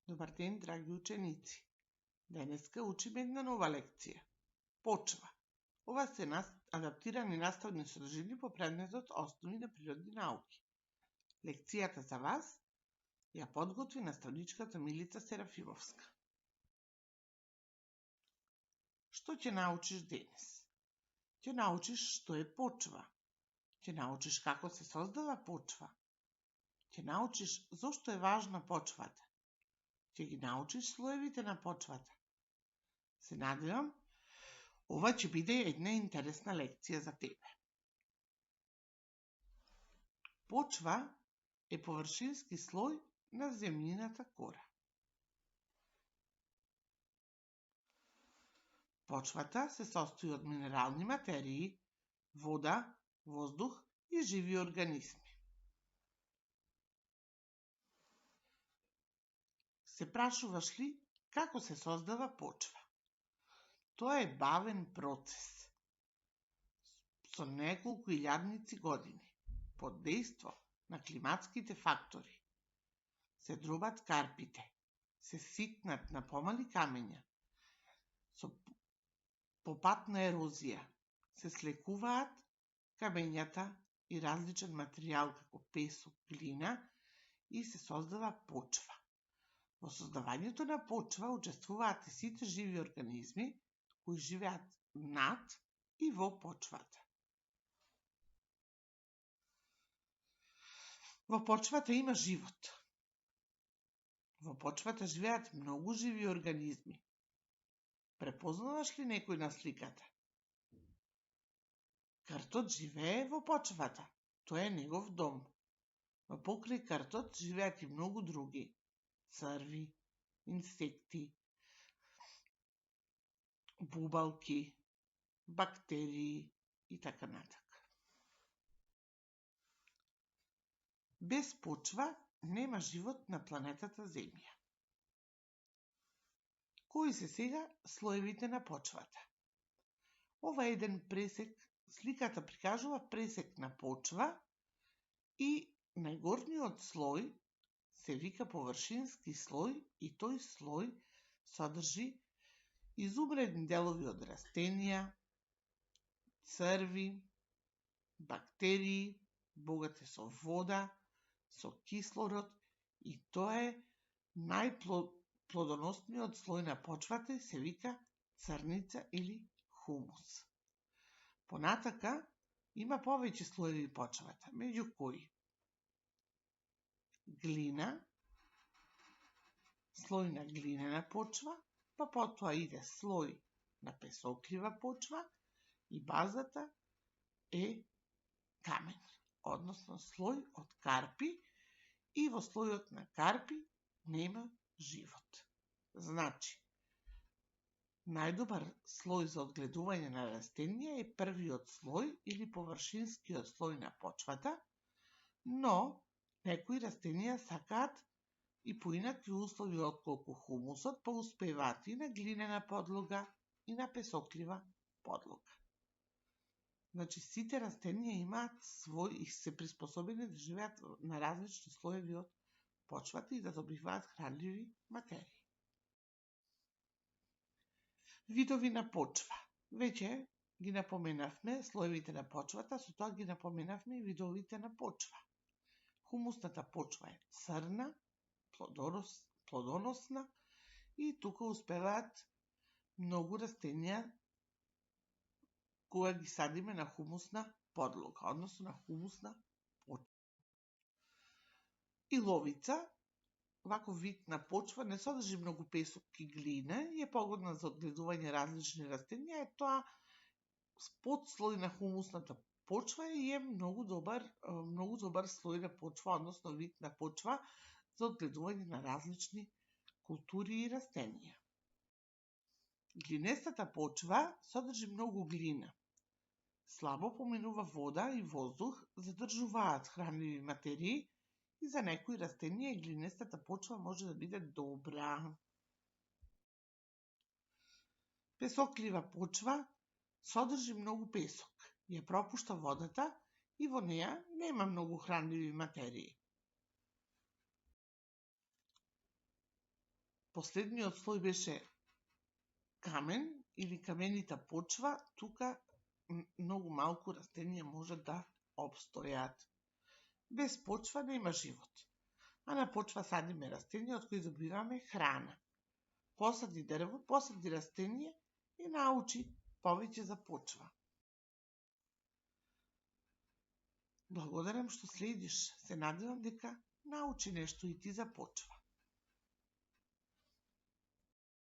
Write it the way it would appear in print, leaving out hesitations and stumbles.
Добар ден, драги ученици! Денеска учиме една нова лекција. Почва. Ова се адаптирани наставни содржини по предметот Основи на природни науки. Лекцијата за вас ја подготви наставничката Милица Серафимовска. Што ќе научиш денес? Ќе научиш што е почва. Ќе научиш како се создава почва. Ќе научиш зошто е важна почвата. Ќе ги научиш слоевите на почвата. Се надевам, ова ќе биде една интересна лекција за тебе. Почва е површински слој на земјината кора. Почвата се состои од минерални материи, вода, воздух и живи организми. Се прашуваш ли како се создава почва? Тоа е бавен процес. Со неколку илјадници години, под дејство на климатските фактори, се дробат карпите, се ситнат на помали камења, по пат на ерозија, се слекуваат камењата и различен материјал како песок, глина и се создава почва. Во создавањето на почва учествуваат и сите живи организми кои живеат над и во почвата. Во почвата има живот. Во почвата живеат многу живи организми. Препознаваш ли некој на сликата? Кртот живее во почвата. Тоа е негов дом. Но покрај кртот живеат и многу други. Црви, инсекти, бубалки, бактерии и така натака. Без почва нема живот на планетата Земја. Кои се сега слоевите на почвата? Ова е еден пресек, сликата прикажува пресек на почва и најгорниот слој се вика површински слој и тој слој содржи изумредни делови од растенија, црви, бактерии, богати со вода, со кислород и тоа е најплодоносниот слој на почвата и се вика црница или хумус. Понатака има повеќе слоеви почвата, меѓу кои глина, слој на глинена почва, па потоа иде слој на песоклива почва и базата е камен, односно слој од карпи и во слојот на карпи нема живот. Значи, најдобар слој за одгледување на растенија е првиот слој или површинскиот слој на почвата, но некои растенија сакаат и поинакви услови отколку хумусот, па успеваат и на глинена подлога и на песоклива подлога. Значи, сите растенија имаат свој и се приспособени да живеат на различни слоеви од почвата и да добиваат хранливи материи. Видови на почва. Веќе ги напоменавме слоевите на почвата, со тоа ги напоменавме и видовите на почва. Хумусната почва е црна, плодоносна и тука успеваат многу растенија кога ги садиме на хумусна подлога, односно на хумусна почва. Иловица, ваков вид на почва, не содржи многу песок и глина и е погодна за одгледување различни растенија, е тоа подслој на хумусната почва и е многу добар слој на почва, односно вид на почва за одгледување на различни култури и растенија. Глинестата почва содржи многу глина. Слабо поминува вода и воздух, задржуваат хранливи материи и за некои растенија глинестата почва може да биде добра. Песоклива почва содржи многу песок, ја пропушта водата и во неа нема многу хранливи материи. последниот слој беше камен или каменита почва, тука многу малку растенија може да обстојат. Без почва нема живот. А на почва садиме растенија од кои добиваме храна. Посади дрво, посади растение и научи повеќе за почва. Благодарам што следиш. Се надевам дека научи нешто и ти за почва.